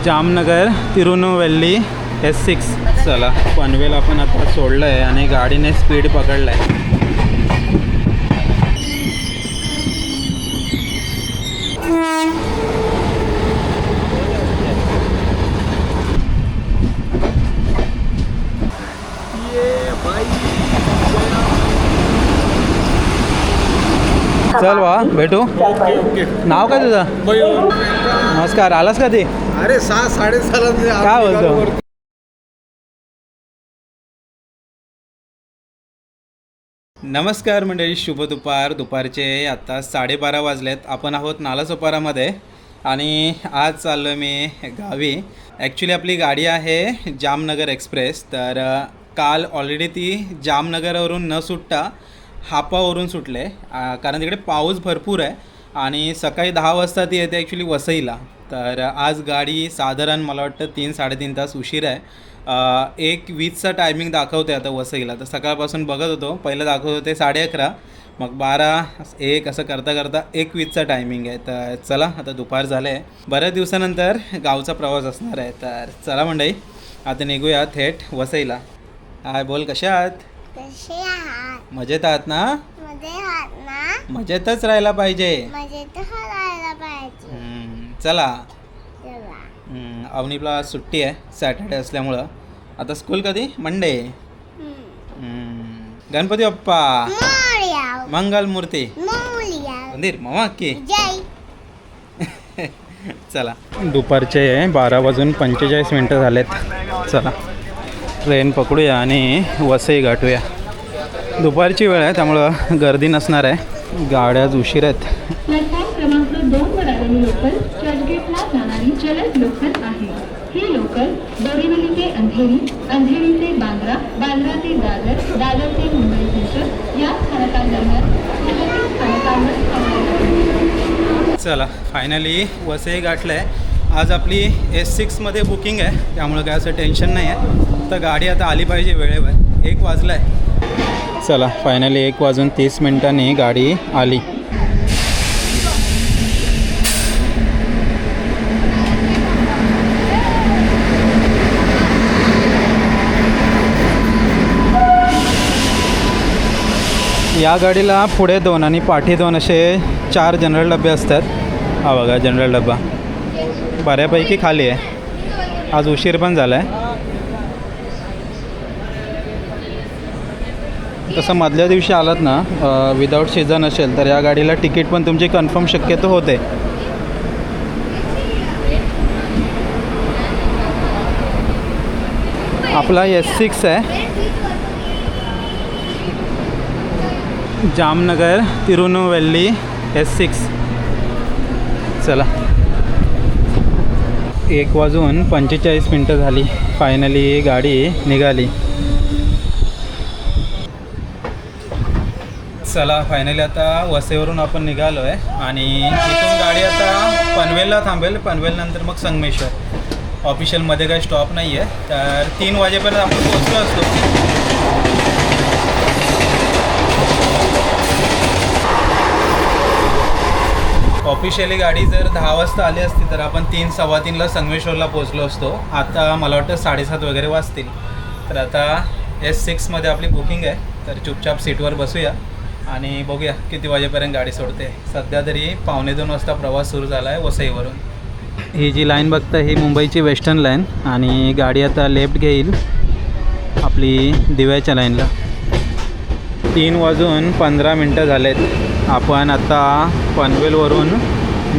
Jamnagar तिरुनुवेल्ली S6. चला पनवेल आपण आता सोडलं आहे आणि गाडीने स्पीड पकडला आहे. चल वा भेटू. नाव काय तुझं? नमस्कार. आलास का ते? अरे 6-6:30 काय बोलतो? नमस्कार मंडळी, शुभ दुपारचे आता 12:30 वाजलेत. आपण आहोत नालासोपारामध्ये आणि आज चाललो मी गावी. ॲक्च्युली आपली गाडी आहे जामनगर एक्सप्रेस. तर काल ऑलरेडी ती जामनगरवरून न सुटता हापावरून सुटले, कारण तिकडे पाऊस भरपूर आहे आणि सकाळी 10 वाजता ती येते ॲक्च्युली वसईला. तर आज गाडी साधारण मला वाटतं 3-3.5 तास उशीर आहे. 1:20चा टायमिंग दाखवते आता वसईला. तर सकाळपासून बघत होतो, पहिलं दाखवत होते 11:30, मग 12-1 असं करता करता 1:20चा टायमिंग आहे. तर चला आता दुपार झालं आहे, बऱ्याच दिवसानंतर गावचा प्रवास असणार आहे. तर चला मंडळी आता निघूया थेट वसईला. हाय बोल, कशा आहात? कसे आहात? मजेत आहात ना? मजेतच राहायला पाहिजे. चला. अवनीला सुट्टी आहे सॅटर्डे असल्यामुळं. आता स्कूल कधी? मंडे. गणपती बाप्पा मंगल मूर्ती मंदिर मामा की. चला दुपारचे 12:45 झालेत. चला ट्रेन पकडूया आणि वसई गाठूया. दुपारची वेळ आहे त्यामुळं गर्दी नसणार आहे, गाड्या उशीर आहेत. प्लॅटफॉर्म क्रमांक 2 वर आलेली लोकल चर्चगेटला जाणारी जलद लोकल आहे. ही लोकल बोरीवली ते अंधेरी, अंधेरी ते बांद्रा, बांद्रा ते दादर, दादर ते मुंबई सेंट्रल या स्थानकांदरम्यान चला फायनली वसई गाठलं आहे. आज आपली S6मध्ये बुकिंग आहे त्यामुळं काय असं टेन्शन नाही आहे. तर गाडी आता आली पाहिजे वेळेवर. 1 वाजला आहे. चला फायनली 1:30 गाडी आली. या गाडीला पुढे 2 आणि पाठी 2 असे 4 जनरल डबे असतात. हा बघा जनरल डबा बऱ्यापैकी खाली आहे. आज उशीर पण झाला आहे. तसं मधल्या दिवशी आलात ना, विदाऊट सीझन असेल तर या गाडीला तिकीट पण तुमची कन्फर्म शक्यतो होते. आपला S6 आहे, जामनगर तिरुनुवेल्ली S6. चला 1:45 झाली. फायनली गाडी निघाली. चला फायनली आता वसईवरून आपण निघालो आहे आणि इथून गाडी आता पनवेलला थांबेल. पनवेलनंतर मग संगमेश्वर. ऑफिशियलमध्ये काही स्टॉप नाही आहे. तर 3 वाजेपर्यंत आपण पोहोचलो असतो. ऑफिशियली गाडी जर 10 वाजता आली असती तर आपण 3-3:15ला संगमेश्वरला पोहोचलो असतो. आता मला वाटतं 7:30 वगैरे वाजतील. तर आता S6मध्ये आपली बुकिंग आहे. तर चुपचाप सीटवर बसूया आणि बघूया किती वाजेपर्यंत गाडी सोडते. सध्या तरी 1:45 वाजता प्रवास सुरू झाला आहे वसईवरून. ही जी लाईन बघता ही मुंबईची वेस्टर्न लाईन आणि गाडी आता लेफ्ट घेईल आपली दिव्याच्या लाईनला. 3:15 झालेत. आपण आता पनवेलवरून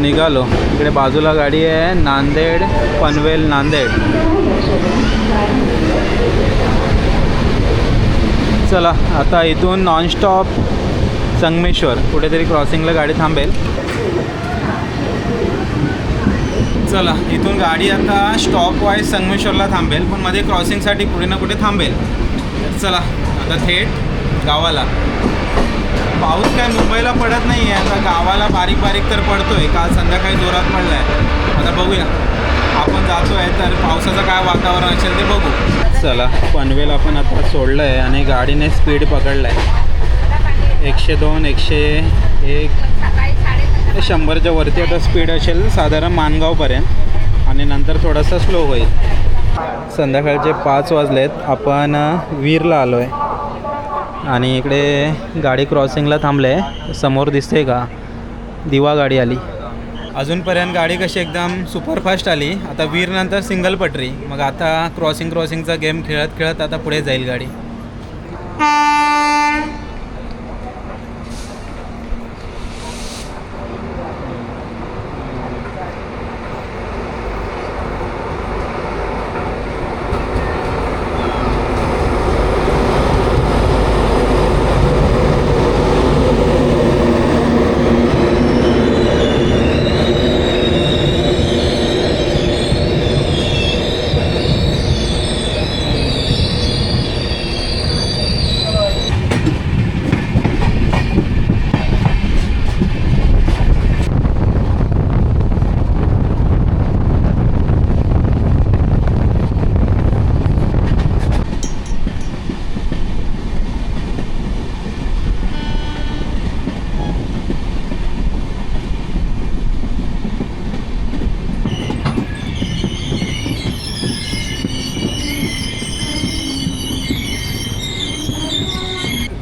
निघालो. इकडे बाजूला गाडी आहे नांदेड पनवेल नांदेड. चला आता इथून नॉनस्टॉप संगमेश्वर. कुठेतरी क्रॉसिंगला गाडी थांबेल. चला इथून गाडी आता स्टॉप वाईज संगमेश्वरला थांबेल, पण मध्ये क्रॉसिंगसाठी कुठे ना कुठे थांबेल. चला आता थेट गावाला. पाऊस काय मुंबईला पडत नाही आहे, आता गावाला बारीक बारीक तर पडतो आहे. काल संध्याकाळी जोरात पडला आहे. आता बघूया आपण जातो आहे तर पावसाचं काय वातावरण असेल ते बघू. चला पनवेल आपण आता सोडलं आहे आणि गाडीने स्पीड पकडला आहे. 102, 101, 100च्या वरती आता स्पीड असेल साधारण माणगावपर्यंत. आणि नंतर थोडासा स्लो होईल. संध्याकाळचे 5 वाजलेत. आपण वीरला आलो आहे आणि इकडे गाडी क्रॉसिंगला थांबले. समोर दिसते का दिवा गाडी आली. अजूनपर्यंत गाडी कशी एकदम सुपरफास्ट आली. आता वीरनंतर सिंगल पटरी. मग आता क्रॉसिंगचा गेम खेळत खेळत आता पुढे जाईल गाडी.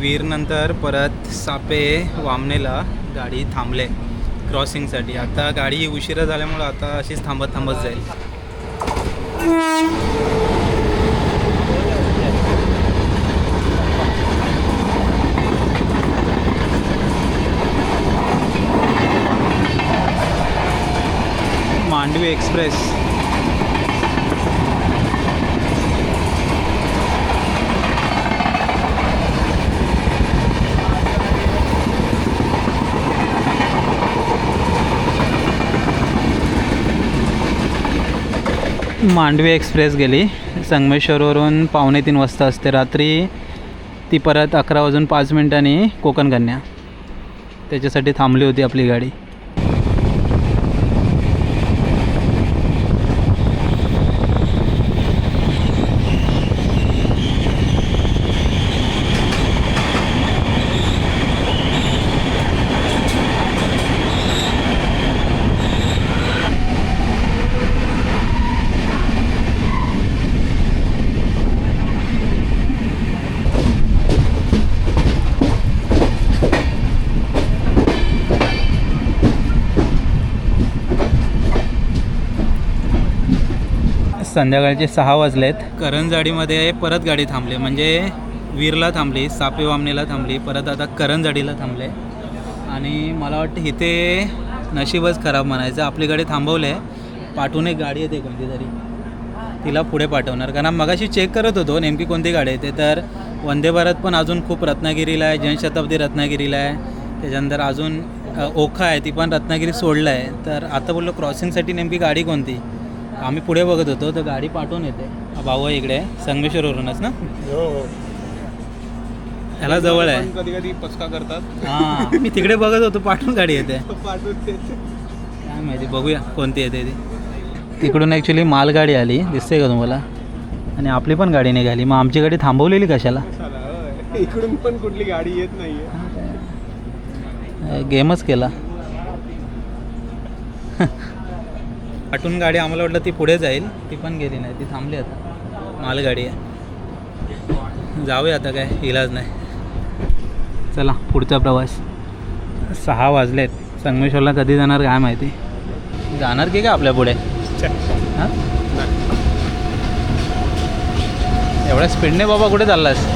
वीरनंतर परत सापे वामनेला गाडी थांबले क्रॉसिंगसाठी. आता गाडी उशिरा झाल्यामुळं आता अशीच थांबत जाईल. मांडवी एक्सप्रेस. मांडवी एक्सप्रेस गेली. संगमेश्वरवरून 2:45 वाजता असते. रात्री ती परत 11:05 कोकण कन्या. त्याच्यासाठी थांबली होती आपली गाडी. संध्याकाळचे 6 वाजलेत. करंजाडीमध्ये परत गाडी थांबली. म्हणजे वीरला थांबली, सापे वामनेला थांबली, परत आता करंजाडीला थांबले. आणि मला वाटतं इथे नशीबच खराब म्हणायचं. आपली गाडी थांबवले. पाठवून एक गाडी येते कोणती तरी, तिला पुढे पाठवणार. कारण मगाशी चेक करत होतो नेमकी कोणती गाडी येते. तर वंदे भारत पण अजून खूप रत्नागिरीला आहे. जनशताब्दी रत्नागिरीला आहे. त्याच्यानंतर अजून ओखा आहे, ती पण रत्नागिरी सोडलं आहे. तर आता बोललो क्रॉसिंगसाठी नेमकी गाडी कोणती. आम्ही पुढे बघत होतो तर गाडी पाठवून येते. भाऊ इकडे संगमेश्वरवरूनच ना. ह्याला जवळ आहे. कधी कधी पचका करतात. हां, मी तिकडे बघत होतो पाठवून गाडी येते. पाठवून काय माहिती, बघूया कोणती येते ती. तिकडून ॲक्च्युली मालगाडी आली दिसते का तुम्हाला. आणि आपली पण गाडी निघाली. मग आमची गाडी थांबवलेली कशाला. इकडून पण कुठली गाडी येत नाहीये. गेमच केला. पाठून गाडी आम्हाला वाटलं ती पुढे जाईल. ती पण गेली नाही, ती थांबली. आता मालगाडी आहे. जाऊया आता, काय इलाज नाही. चला पुढचा प्रवास. 6 वाजलेत. संगमेश्वरला कधी जाणार काय माहिती. जाणार की काय आपल्या पुढे. हां, एवढ्या स्पीडने बाबा कुठे चाललास.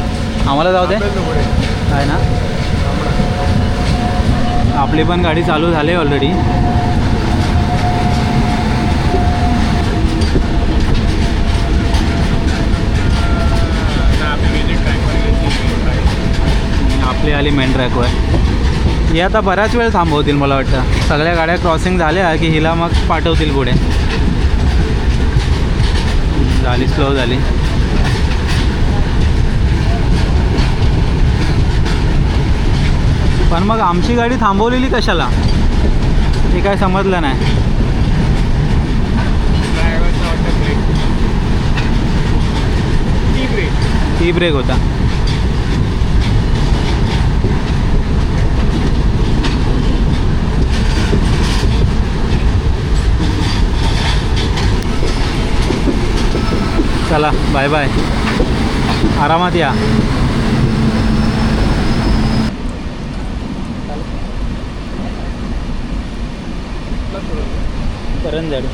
आम्हाला जाऊ दे. आहे ना, आपली पण गाडी चालू झाली ऑलरेडी. आपली आली मेन ट्रॅकवर. ही आता बऱ्याच वेळ थांबवतील मला वाटतं. सगळ्या गाड्या क्रॉसिंग झाल्या की हिला मग पाठवतील पुढे. झाली, स्लो झाली. पण मग आमची गाडी थांबवलेली कशाला हे काय समजलं नाही. टी ब्रेक होता. चला बाय बाय, आरामात या. करंजाडी.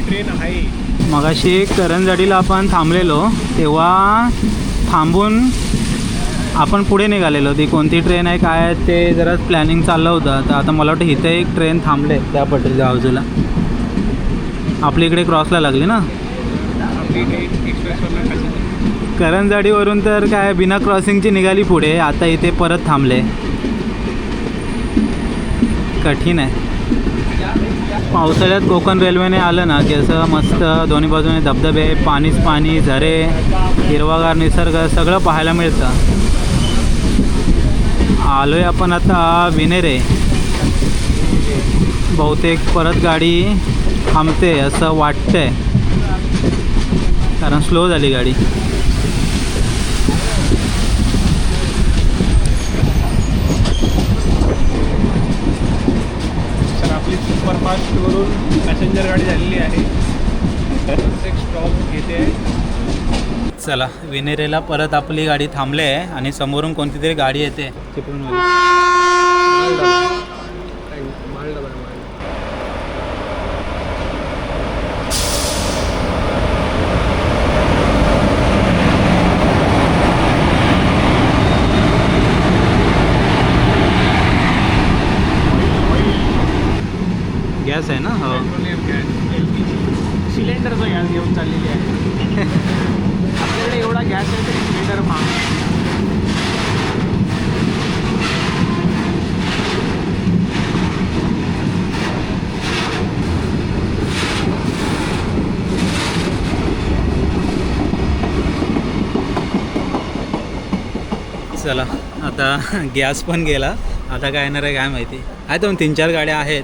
ट्रेन आहे. मगाशी करंजाडीला आपण थांबलेलो तेव्हा थांबून आपण पुढे निघालेलो. ती कोणती ट्रेन आहे काय आहे ते जरा प्लॅनिंग चाललं होतं. तर आता मला वाटतं इथे एक ट्रेन थांबले त्या पटरीच्या बाजूला. आपल्या इकडे क्रॉसला लागली ना आपली ट्रेन एक्सप्रेसवरनं खाली. करंजाडीवरून तर काय बिना क्रॉसिंगची निघाली पुढे. आता इथे परत थांबले. कठीण आहे. पावसाळ्यात कोकण रेल्वेने आलं ना की असं मस्त दोन्ही बाजूने धबधबे, पाणीच पाणी, झरे, हिरवागार निसर्ग सगळं पाहायला मिळतं. आलो आहे आपण आता विनेरे. बहुतेक परत गाडी थांबते असं वाटतंय कारण स्लो झाली गाडी. तर आपली सुपरफास्टवरून पॅसेंजर गाडी झालेली आहे. एक स्टॉप घेते आहे. चला विनेरेला परत आपली गाडी थांबले आहे आणि समोरून कोणती तरी गाडी येते चिपळूण. गॅस आहे ना. हो पेट्रोलियम गॅस, LPG सिलेंडरचा गॅस घेऊन चाललेली आहे. आपल्याकडे एवढा गॅस आहे तरी सिलेंडर महाग. चला आता गॅस पण गेला. आता काय येणार आहे काय माहिती. आहे तर 3-4 गाड्या आहेत.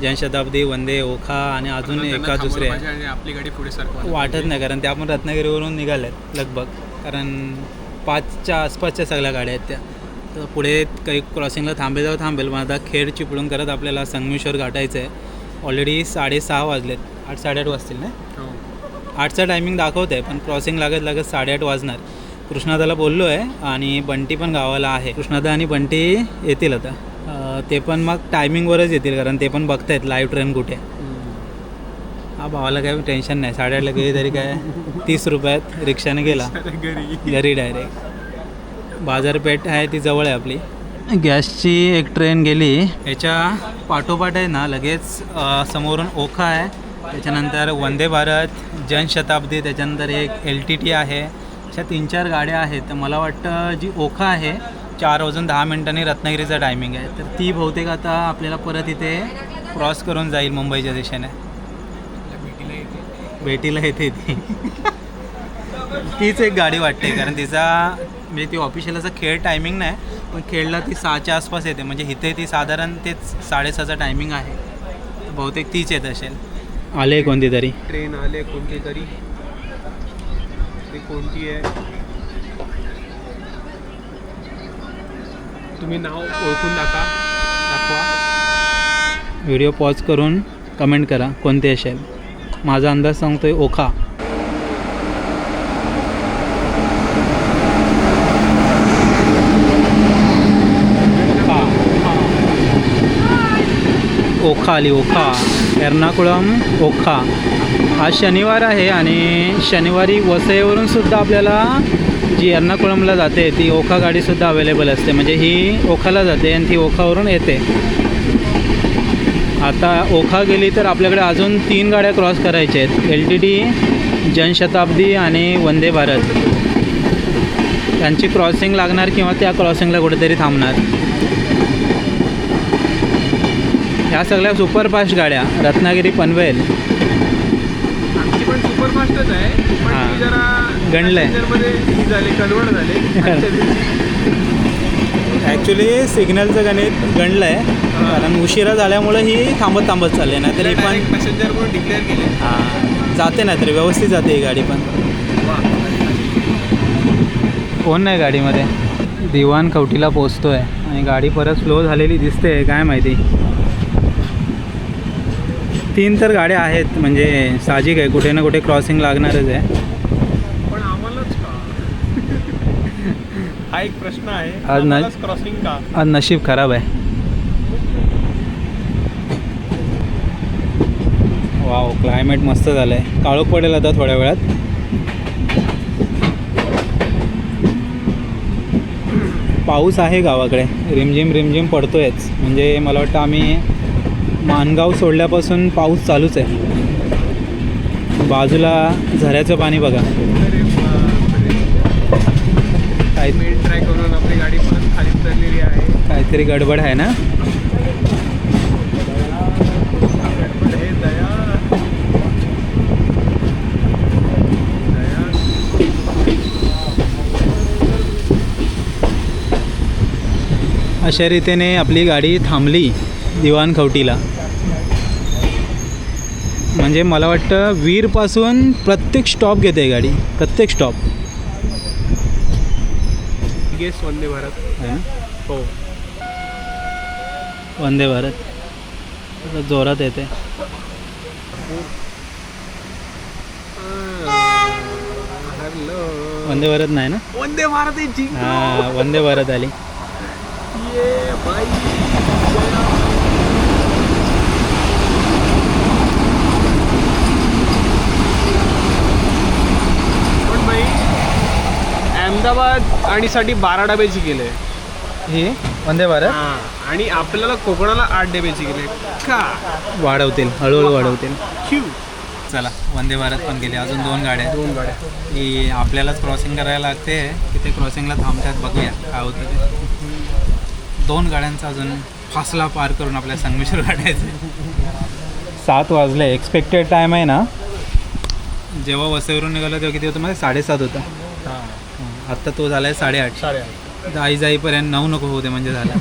जनशताब्दी, वंदे, ओखा आणि अजून एका दुसरे आहे. आणि आपली गाडी पुढे सरकवा वाटत नाही कारण त्या आपण रत्नागिरीवरून निघाल्यात लगभग. कारण 5च्या आसपासच्या सगळ्या गाड्या आहेत त्या. तर पुढे काही क्रॉसिंगला थांबेल पण आता खेड चिपळूण करत आपल्याला संगमेश्वर गाठायचं आहे. ऑलरेडी 6:30 वाजलेत. 8-8:30 वाजतील ना. 8चा टायमिंग दाखवत आहे पण क्रॉसिंग लागत 8:30 वाजणार. कृष्णादाला बोललो आहे आणि बंटी पण गावाला आहे. कृष्णादा आणि बंटी येतील आता. ते पण मग टायमिंगवरच येतील कारण ते पण बघतायत लाईव्ह ट्रेन कुठे. हा भावाला काय टेन्शन नाही. 8:30ला गेली तरी काय 30 रुपयात रिक्षाने गेला घरी डायरेक्ट. बाजारपेठ आहे ती जवळ आहे आपली. गॅसची एक ट्रेन गेली. याच्या पाठोपाठ आहे ना लगेच समोरून ओखा आहे, त्याच्यानंतर वंदे भारत, जनशताब्दी, त्याच्यानंतर एक LTT आहे. अशा 3-4 गाड्या आहेत. तर मला वाटतं जी ओखा आहे 4:10 रत्नागिरीचा टायमिंग आहे. तर ती बहुतेक आता आपल्याला परत इथे क्रॉस करून जाईल मुंबईच्या दिशेने. भेटीला येते ती. तीच एक गाडी वाटते कारण तिचा म्हणजे ती ऑफिशियल असा खेळ टायमिंग नाही पण खेळला ती 6च्या आसपास येते. म्हणजे इथे ती साधारण तेच 6:30चा टायमिंग आहे. बहुतेक तीच येत असेल. आले कोणती तरी ट्रेन आले कोणती तरी. ती कोणती आहे तुम्ही नाव ओळखून दाखवा. व्हिडिओ पॉज करून कमेंट करा कोणते असेल. माझा अंदाज सांगतोय ओखा. ओखा आली. ओखा एर्नाकुळम ओखा. आज शनिवार आहे आणि शनिवारी वसईवरून सुद्धा आपल्याला जी एर्नाकुळमला जाते ती ओखा गाडीसुद्धा अवेलेबल असते. म्हणजे ही ओखाला जाते आणि ती ओखावरून येते. आता ओखा गेली तर आपल्याकडे अजून 3 गाड्या क्रॉस करायच्या आहेत. LTT, जनशताब्दी आणि वंदे भारत. त्यांची क्रॉसिंग लागणार किंवा त्या क्रॉसिंगला कुठेतरी थांबणार. ह्या सगळ्या सुपरफास्ट गाड्या रत्नागिरी पनवेल. आमची पण सुपरफास्टच आहे, पण हां. ती जरा गणलंय. पॅसेंजरमध्ये ही झाले, कन्वर्ट झाले. ॲक्च्युली सिग्नलचं गणित गणलं आहे, कारण उशिरा झाल्यामुळं ही थांबत चालली नाही तरी पण पॅसेंजर म्हणून डिक्लेअर केले. हां जाते ना तरी व्यवस्थित जाते ही गाडी पण. कोण नाही गाडीमध्ये. दिवाण कवठीला पोचतो आहे आणि गाडी परत स्लो झालेली दिसते, काय माहिती. 3 तर गाड्या आहेत, म्हणजे साहजिक आहे कुठे ना कुठे क्रॉसिंग लागणारच आहे. पण आम्हालाच का? हा एक प्रश्न आहे. आज नाही. आम्हालाच क्रॉसिंग का? आज नशीब खराब आहे. वाव, क्लायमेट मस्त झालं आहे. काळोख पडेल आता थोड्या वेळात. पाऊस आहे गावाकडे, रिमझिम पडतोयच. म्हणजे मला वाटतं आम्ही माणगाव सोडल्यापासून पाऊस चालूच आहे. बाजूला झऱ्याचं पाणी बघा. काय मेन ट्रॅक करून आपली गाडी परत खाली उतरलेली आहे. काहीतरी गडबड आहे ना. गडबड हे दया. अशा रीतीने आपली गाडी थांबली दिवाण खवटीला. म्हणजे मला वाटतं वीरपासून प्रत्येक स्टॉप घेते गाडी, प्रत्येक स्टॉप. गेस वंदे भारत. आहे ना. हो. वंदे भारत आता जोरात येते. हॅलो. वंदे भारत नाही ना. वंदे भारत आहे जी. हां वंदे भारत आली. ये बाई. पण बाई अहमदाबाद आणि साठी 12 डब्याची केले ही वंदे भारत आणि आपल्याला कोकणाला 8 डब्याची केले का? वाढवतील, हळूहळू वाढवतील. क्यू. चला वंदे भारत पण गेली. अजून 2 गाड्या. 2 गाड्या. की आपल्यालाच क्रॉसिंग करायला लागते. तिथे क्रॉसिंगला थांबतात, बघूया काय होतं ते. 2 गाड्यांचा अजून फासला पार करून आपल्या संगमेश्वर गाठायचं. 7 वाजले. एक्सपेक्टेड टाईम आहे ना, जेव्हा वसईवरून निघालो तेव्हा किती होतं मध्ये 7:30 होता. आत्ता तो झाला आहे 8:30. 8:30. जाईपर्यंत 9 नको होते म्हणजे झाला.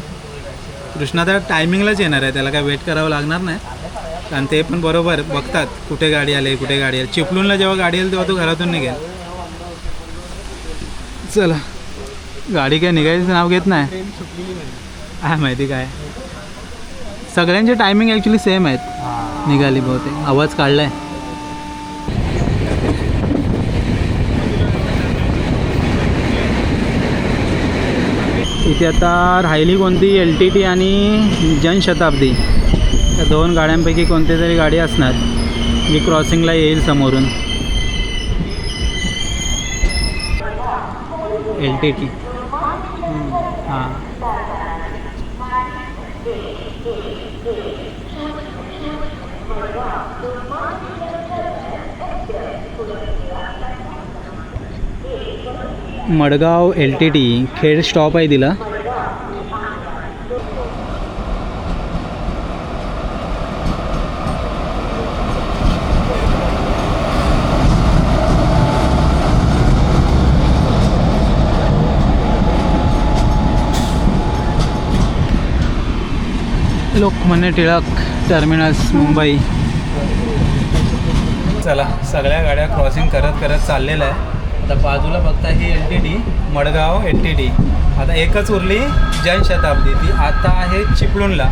कृष्णा तर टायमिंगलाच येणार आहे, त्याला काय वेट करावं लागणार नाही. कारण ते पण बरोबर बघतात कुठे गाडी आली, कुठे गाडी आली. चिपळूणला जेव्हा गाडी आली तेव्हा तो घरातून निघेल. चला, गाडी काय निघायचं नाव घेत नाही. ट्रेन सुटलेली नाही. काय माहिती काय. सगळ्यांचे टायमिंग ॲक्च्युली सेम आहेत. निघाली बहुतेक. आवाज काढलाय. इथे आता राहिली कोणती, LTT आणि जनशताब्दी. त्या 2 गाड्यांपैकी कोणती तरी गाडी असणार. मी क्रॉसिंगला येईल समोरून. LTT. हां मडगाव LTT खेड स्टॉप आहे तिला. लोकमान्य टिळक टर्मिनस मुंबई. चला, सगळ्या गाड्या क्रॉसिंग करत चाललेल्या आहे. आता बाजूला बघता ही LTT, मडगाव LTT. आता एकच उरली जनशताब्दी. ती आता आहे चिपळूणला.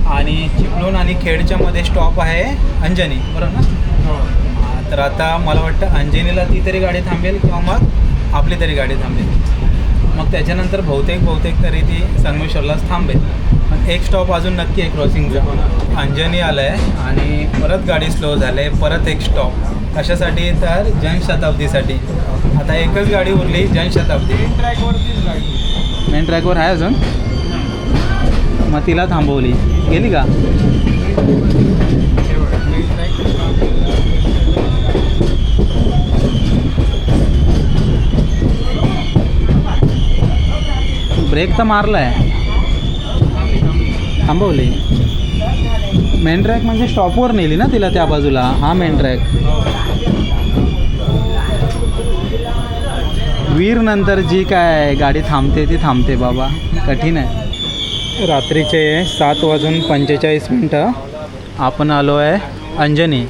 आणि चिपळूण आणि खेडच्या मध्ये स्टॉप आहे अंजनी, बरोबर ना. तर आता मला वाटतं अंजनीला ती तरी गाडी थांबेल किंवा मग आपली तरी गाडी थांबेल. मग त्याच्यानंतर बहुतेक तरी ती संगमेश्वरलाच थांबेल. पण एक स्टॉप अजून नक्की आहे क्रॉसिंगचा. अंजनी आलं आहे आणि परत गाडी स्लो झाली आहे. परत एक स्टॉप. कशासाठी तर जनशताब्दीसाठी. आता एकच गाडी उरली जनशताब्दी. मेन ट्रॅकवरतीच गाडी. मेन ट्रॅकवर आहे अजून, मग तिला थांबवली. गेली का? मेन ट्रॅक ब्रेक तर मारला आहे, थांबवली. मेन ट्रॅक म्हणजे स्टॉपवर नेली ना तिला त्या बाजूला. हा मेन ट्रॅक. वीर नंतर जी काय गाडी थांबते ती थांबते बाबा, कठीण आहे. रात्रीचे 7:45 आपण आलो आहे अंजनी.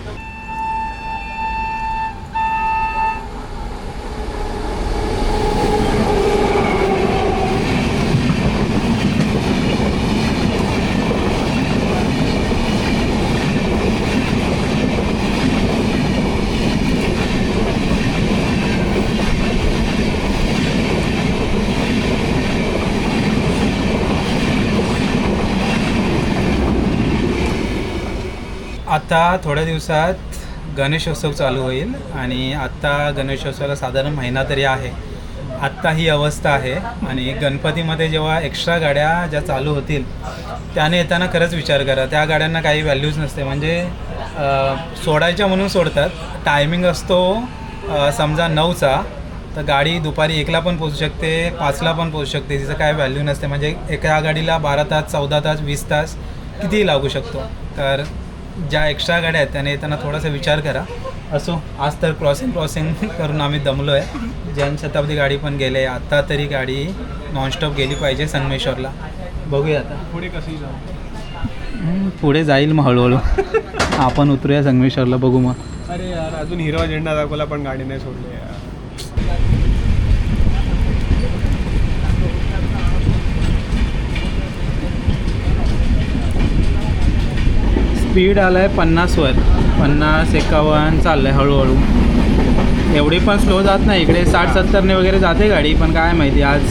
आता थोड्या दिवसात गणेशोत्सव चालू होईल आणि आत्ता गणेशोत्सवाला साधारण महिना तरी आहे. आत्ता ही अवस्था आहे आणि गणपतीमध्ये जेव्हा एक्स्ट्रा गाड्या ज्या चालू होतील त्याने येताना खरंच विचार करा. त्या गाड्यांना काही व्हॅल्यूज नसते, म्हणजे सोडायच्या म्हणून सोडतात. टायमिंग असतो समजा 9चा, तर गाडी दुपारी 1ला पण पोचू शकते, 5ला पण पोचू शकते. तिचं काय व्हॅल्यू नसते. म्हणजे एका गाडीला 12 तास, 14 तास, 20 तास कितीही लागू शकतो. तर ज्या एक्स्ट्रा गाड्या आहेत त्याने येताना थोडासा विचार करा. असो, आज तर क्रॉसिंग करून आम्ही दमलो आहे. जनशताब्दी गाडी पण गेले. आत्ता तरी गाडी नॉनस्टॉप गेली पाहिजे संगमेश्वरला. बघूया आता पुढे कशी जाऊ. पुढे जाईल मग हळूहळू. आपण उतरूया संगमेश्वरला, बघू मग. अरे यार, अजून हिरवा झेंडा दाखवला पण गाडी नाही सोडली यार. स्पीड आला आहे 50वर, 50-51 चाललं आहे हळूहळू. एवढी पण स्लो जात नाही. इकडे 60-70ने वगैरे जाते गाडी, पण काय माहिती आज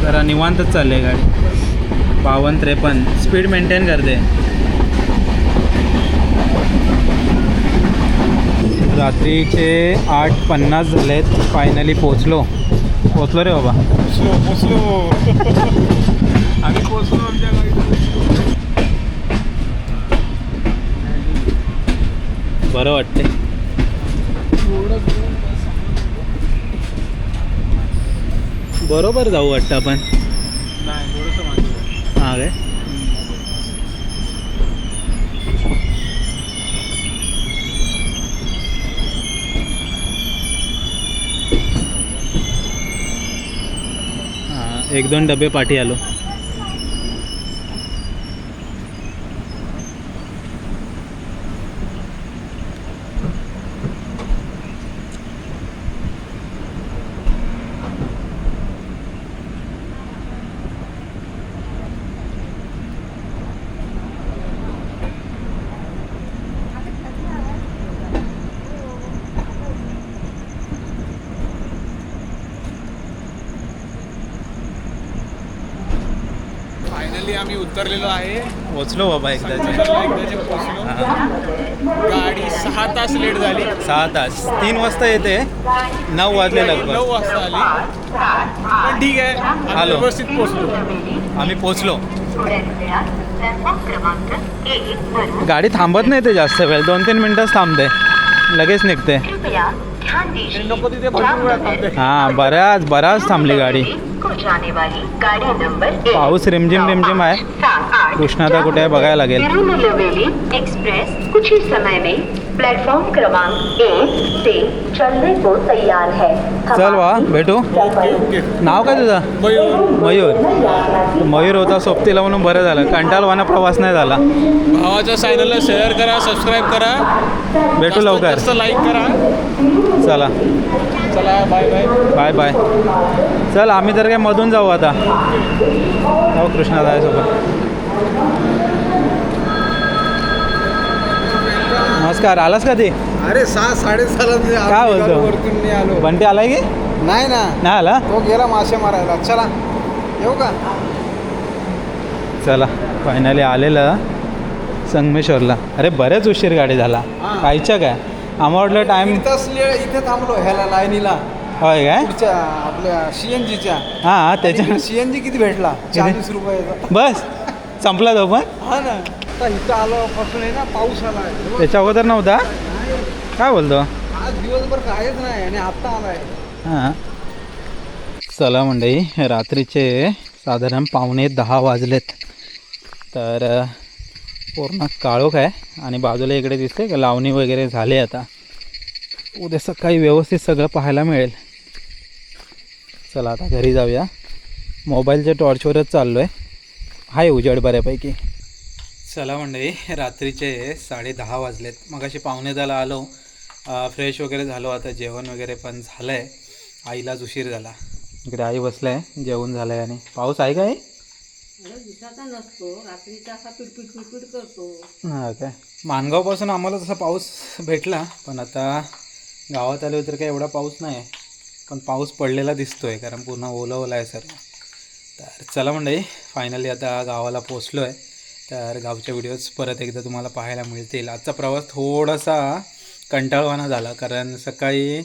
जरा निवांतच चालली आहे गाडी. 52-53 स्पीड मेंटेन करते. रात्रीचे 8:50 झालेत. फायनली पोचलो रे बाबा. पोचलो आम्ही पोचलो आमच्या गाडीत. बरं वाटते. बरोबर जाऊ वाटतं आपण. नाही, थोडंसं मागे. हां काय. हां, 1-2 डबे पाठी आलो. फायनली आम्ही उतरलेलो आहे. पोचलो बाबा एकदाचे. एकदाचे पोचलो. गाडी 6 तास लेट झाली. 6 तास. 3 वाजता येते, 9 वाजले 9 लगभग. वाजता आली, पण ठीक आहे, आम्ही आलो. व्यवस्थित पोचलो. आम्ही पोचलो. गाडी थांबत नाही ते जास्त वेळ, 2-3 मिनटंच थांबते, लगेच निघते. नको तिथे भरपूर वेळा थांबते. हां, बऱ्याच थांबली गाडी. पाऊस रिमझिम आहे. कृष्णादा कुठे आहे बघायला लागेल. एक्सप्रेस कुछ ही समय में प्लेटफॉर्म क्रमांक 1 से चलने को तैयार है. चल वा, भेटू. ओके. नाव काय तुझं? मयूर होता सोबतीला म्हणून बरं झालं. कंटाळवाना प्रवास नाही झाला. भावाच्या चॅनलला शेअर करा, सबस्क्राईब करा, भेटू लवकर. जास्त लाईक करा. चला चला, बाय बाय. Bye bye. चल, आम्ही तर काय मधून जाऊ आता. हो, कृष्णादा आहे सोबत. नमस्कार. आलास का ते? अरे 6-6:30 काय बोलतो? वरतून नाही आलो. बंटी आलाय की नाही ना, नाही आला? तो गेला मासे मारायला. चला येऊ का? चला, फायनली आलेलं संगमेश्वरला. अरे बरेच उशीर गाडी झाला. हां. कायच्या काय आम्हाला वाटलं टाईम इथे थांबलो ह्याला लाईनीला होय काय पुढच्या आपल्या सीएनजीच्या हां त्याच्या सीएनजी किती भेटला 40 रुपयाचा बस संपला तो पण हा ना आता इथं आलो पासून आहे ना पाऊस आला आहे त्याच्या अगोदर नव्हता काय बोलतो आज दिवसभर कायच नाही आणि आत्ता आलाय हां चला मंडळी रात्रीचे साधारण 9:45 वाजलेत तर पूर्ण काळोख आहे आणि बाजूला इकडे दिसते का लावणी वगैरे झाले आता उद्या सकाळी व्यवस्थित सगळं पाहायला मिळेल चला आता घरी जाऊया मोबाईलच्या टॉर्चवरच चाललो आहे उजेड बऱ्यापैकी चला मंडळी रात्रीचे 10:30 वाजलेत मगाशी 9:45 आलो फ्रेश वगैरे झालो आता जेवण वगैरे पण झालं आहे आईलाच उशीर झाला इकडे आई बसलं आहे जेवण झालं आहे आणि पाऊस आहे काय दिवसाचा नसतो रात्रीचा असा पिडपिड करतो हां काय माणगावपासून आम्हाला तसा पाऊस भेटला पण आता गावात आलो तर काय एवढा पाऊस नाही आहे पण पाऊस पडलेला दिसतो आहे कारण पूर्ण ओलं आहे सर्व तर चला मंडळी फायनली आता गावाला पोचलो आहे तर गावच्या व्हिडिओज परत एकदा तुम्हाला पाहायला मिळतील आजचा प्रवास थोडासा कंटाळवाणा झाला कारण सकाळी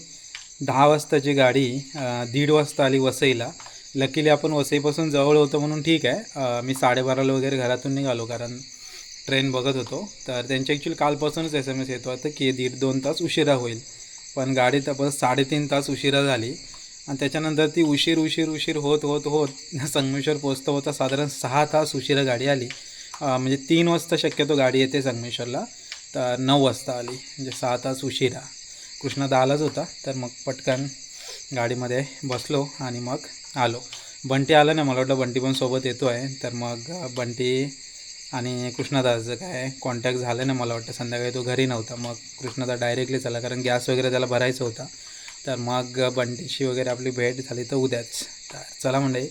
10 वाजताची गाडी 1:30 वाजता आली वसईला लकीली आपण वसईपासून जवळ होतो म्हणून ठीक आहे मी 12:30 वगैरे घरातून निघालो कारण ट्रेन बघत होतो तर त्यांच्या ॲक्च्युली कालपासूनच SMS येतो आता की 1.5-2 तास उशिरा होईल पण गाडी तर बस 3.5 तास उशिरा झाली आणि त्याच्यानंतर ती उशीर होत संगमेश्वर पोचता होता साधारण 6 तास उशिरा गाडी आली म्हणजे 3 वाजता शक्यतो गाडी येते संगमेश्वरला तर 9 वाजता आली म्हणजे 6 तास उशिरा कृष्णा 10लाच होता तर मग पटकन गाडीमध्ये बसलो आणि मग आलो बंटी आला नाही मला वाटलं बंटी पण सोबत येतो आहे तर मग बंटी आणि कृष्णादासचं काय कॉन्टॅक्ट झालं नाही मला वाटतं संध्याकाळी तो घरी नव्हता मग कृष्णादा डायरेक्टली चला कारण गॅस वगैरे त्याला भरायचं होता तर मग बंटीशी वगैरे आपली भेट झाली तर उद्याच तर चला मंडळी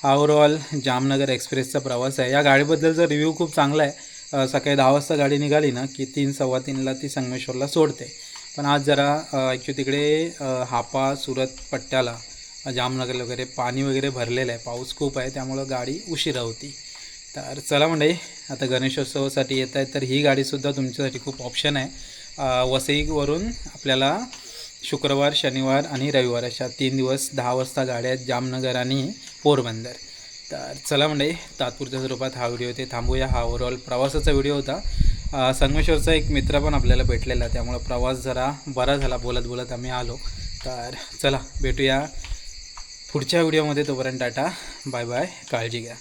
हा ओव्हरऑल जामनगर एक्सप्रेसचा प्रवास आहे या गाडीबद्दलचा रिव्ह्यू खूप चांगला आहे सकाळी 10 वाजता गाडी निघाली ना की 3-3:15ला ती संगमेश्वरला सोडते पण आज जरा ॲक्च्युली तिकडे हापा सुरत पट्ट्याला जामनगर वगैरे पाणी वगैरे भरलेलं आहे पाऊस खूप आहे त्यामुळं गाडी उशिरा होती तर चला मंडळी आता गणेशोत्सवासाठी येत आहे तर ही गाडीसुद्धा तुमच्यासाठी खूप ऑप्शन आहे वसईवरून आपल्याला शुक्रवार शनिवार आणि रविवार अशा 3 दिवस 10 वाजता गाड्या आहेत जामनगर आणि पोरबंदर तर चला मंडळी तात्पुरत्या स्वरूपात हा व्हिडिओ ते थांबूया हा ओव्हरऑल प्रवासाचा व्हिडिओ होता संगमेश्वरचा एक मित्र पण आपल्याला भेटलेला त्यामुळं प्रवास जरा बरा झाला बोलत आम्ही आलो तर चला भेटूया पुढच्या व्हिडिओमध्ये तोपर्यंत टाटा बाय बाय काळजी घ्या